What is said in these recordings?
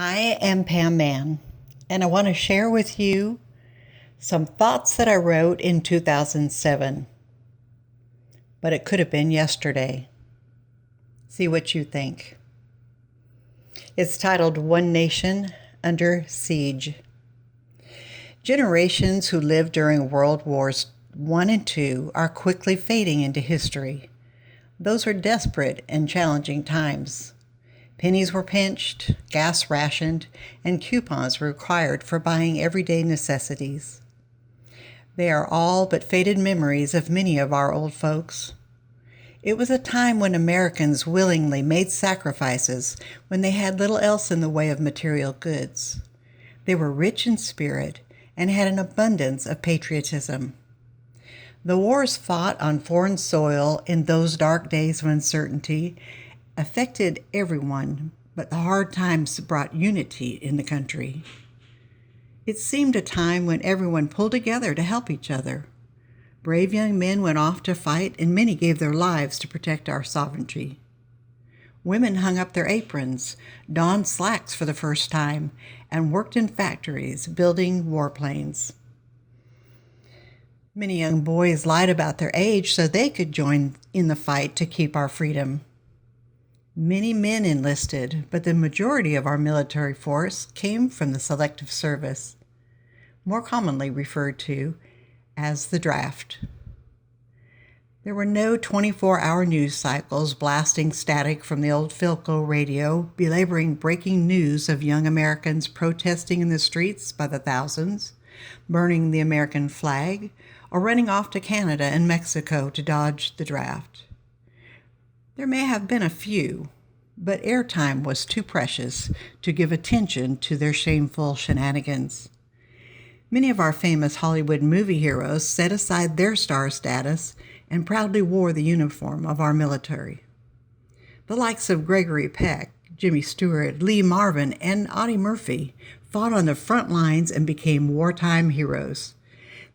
I am Pam Mann, and I want to share with you some thoughts that I wrote in 2007, but it could have been yesterday. See what you think. It's titled One Nation Under Siege. Generations who lived during World Wars I and II are quickly fading into history. Those were desperate and challenging times. Pennies were pinched, gas rationed, and coupons were required for buying everyday necessities. They are all but faded memories of many of our old folks. It was a time when Americans willingly made sacrifices when they had little else in the way of material goods. They were rich in spirit and had an abundance of patriotism. The wars fought on foreign soil in those dark days of uncertainty affected everyone, but the hard times brought unity in the country. It seemed a time when everyone pulled together to help each other. Brave young men went off to fight, and many gave their lives to protect our sovereignty. Women hung up their aprons, donned slacks for the first time, and worked in factories building warplanes. Many young boys lied about their age so they could join in the fight to keep our freedom. Many men enlisted, but the majority of our military force came from the Selective Service, more commonly referred to as the draft. There were no 24-hour news cycles blasting static from the old Philco radio, belaboring breaking news of young Americans protesting in the streets by the thousands, burning the American flag, or running off to Canada and Mexico to dodge the draft. There may have been a few, but airtime was too precious to give attention to their shameful shenanigans. Many of our famous Hollywood movie heroes set aside their star status and proudly wore the uniform of our military. The likes of Gregory Peck, Jimmy Stewart, Lee Marvin, and Audie Murphy fought on the front lines and became wartime heroes.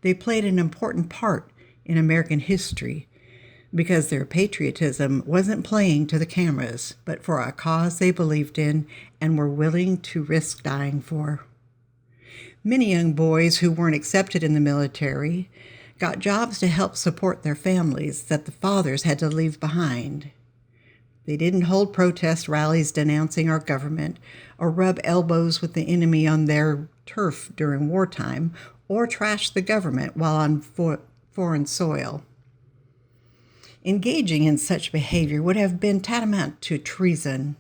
They played an important part in American history because their patriotism wasn't playing to the cameras, but for a cause they believed in and were willing to risk dying for. Many young boys who weren't accepted in the military got jobs to help support their families that the fathers had to leave behind. They didn't hold protest rallies denouncing our government or rub elbows with the enemy on their turf during wartime or trash the government while on foreign soil. Engaging in such behavior would have been tantamount to treason.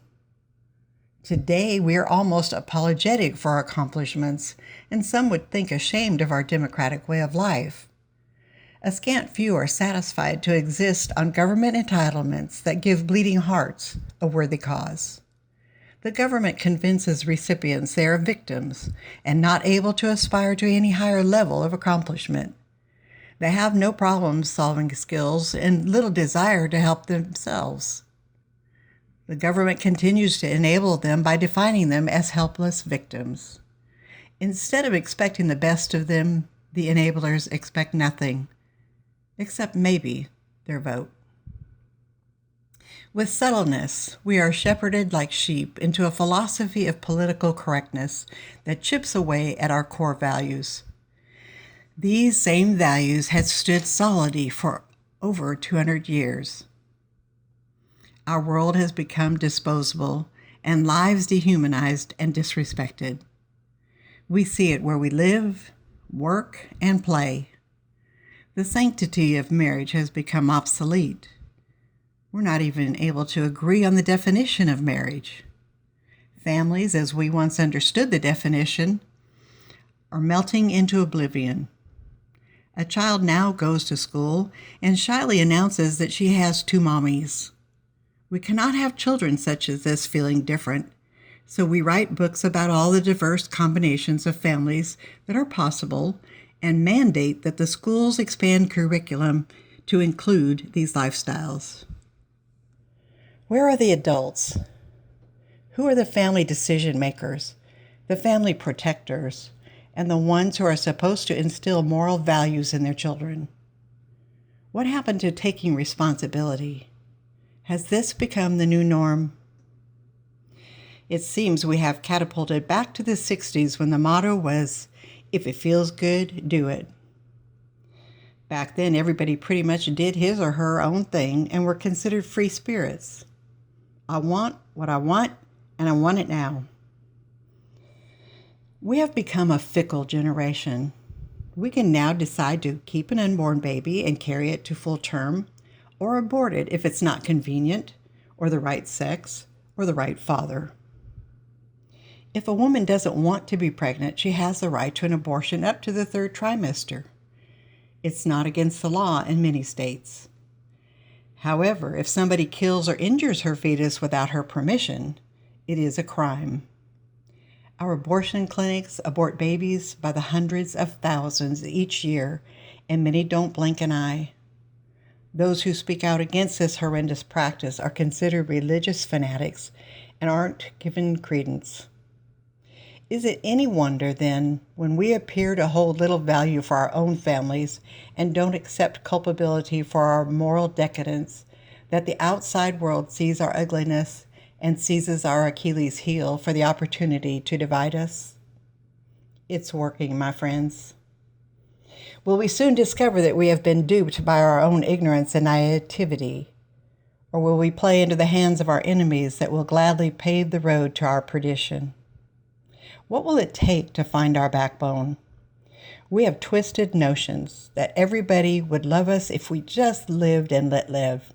Today, we are almost apologetic for our accomplishments, and some would think ashamed of our democratic way of life. A scant few are satisfied to exist on government entitlements that give bleeding hearts a worthy cause. The government convinces recipients they are victims and not able to aspire to any higher level of accomplishment. They have no problem-solving skills and little desire to help themselves. The government continues to enable them by defining them as helpless victims. Instead of expecting the best of them, the enablers expect nothing, except maybe their vote. With subtleness, we are shepherded like sheep into a philosophy of political correctness that chips away at our core values. These same values had stood solidly for over 200 years. Our world has become disposable and lives dehumanized and disrespected. We see it where we live, work, and play. The sanctity of marriage has become obsolete. We're not even able to agree on the definition of marriage. Families, as we once understood the definition, are melting into oblivion. A child now goes to school and shyly announces that she has two mommies. We cannot have children such as this feeling different, so we write books about all the diverse combinations of families that are possible and mandate that the schools expand curriculum to include these lifestyles. Where are the adults? Who are the family decision makers, the family protectors, and the ones who are supposed to instill moral values in their children? What happened to taking responsibility? Has this become the new norm? It seems we have catapulted back to the 60s when the motto was, "If it feels good, do it." Back then, everybody pretty much did his or her own thing and were considered free spirits. I want what I want, and I want it now. We have become a fickle generation. We can now decide to keep an unborn baby and carry it to full term, or abort it if it's not convenient, or the right sex, or the right father. If a woman doesn't want to be pregnant, she has the right to an abortion up to the 3rd trimester. It's not against the law in many states. However, if somebody kills or injures her fetus without her permission, it is a crime. Our abortion clinics abort babies by the hundreds of thousands each year, and many don't blink an eye. Those who speak out against this horrendous practice are considered religious fanatics and aren't given credence. Is it any wonder, then, when we appear to hold little value for our own families and don't accept culpability for our moral decadence, that the outside world sees our ugliness and seizes our Achilles heel for the opportunity to divide us? It's working, my friends. Will we soon discover that we have been duped by our own ignorance and naivety? Or will we play into the hands of our enemies that will gladly pave the road to our perdition? What will it take to find our backbone? We have twisted notions that everybody would love us if we just lived and let live.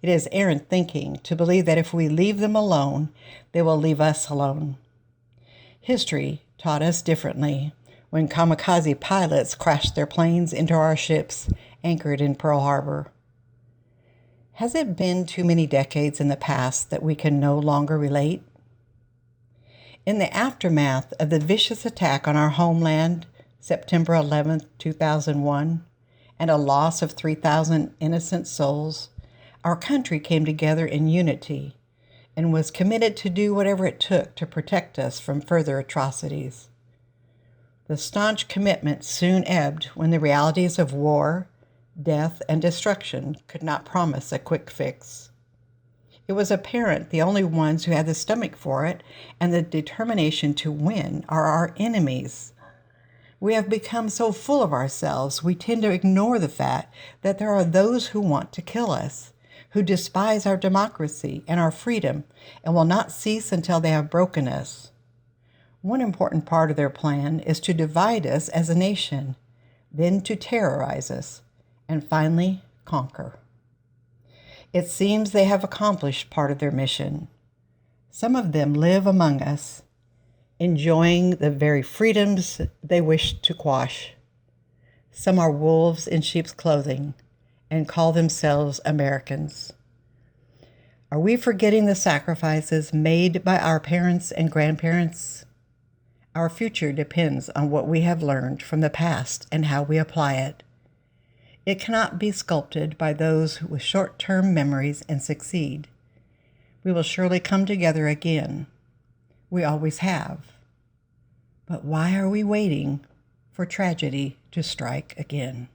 It is errant thinking to believe that if we leave them alone, they will leave us alone. History taught us differently when kamikaze pilots crashed their planes into our ships anchored in Pearl Harbor. Has it been too many decades in the past that we can no longer relate? In the aftermath of the vicious attack on our homeland, September 11, 2001, and a loss of 3,000 innocent souls, our country came together in unity and was committed to do whatever it took to protect us from further atrocities. The staunch commitment soon ebbed when the realities of war, death, and destruction could not promise a quick fix. It was apparent the only ones who had the stomach for it and the determination to win are our enemies. We have become so full of ourselves, we tend to ignore the fact that there are those who want to kill us, who despise our democracy and our freedom, and will not cease until they have broken us. One important part of their plan is to divide us as a nation, then to terrorize us, and finally conquer. It seems they have accomplished part of their mission. Some of them live among us, enjoying the very freedoms they wish to quash. Some are wolves in sheep's clothing and call themselves Americans. Are we forgetting the sacrifices made by our parents and grandparents? Our future depends on what we have learned from the past and how we apply it. It cannot be sculpted by those with short-term memories and succeed. We will surely come together again. We always have. But why are we waiting for tragedy to strike again?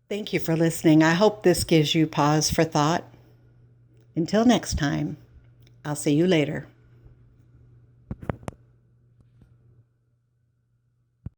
Thank you for listening. I hope this gives you pause for thought. Until next time, I'll see you later.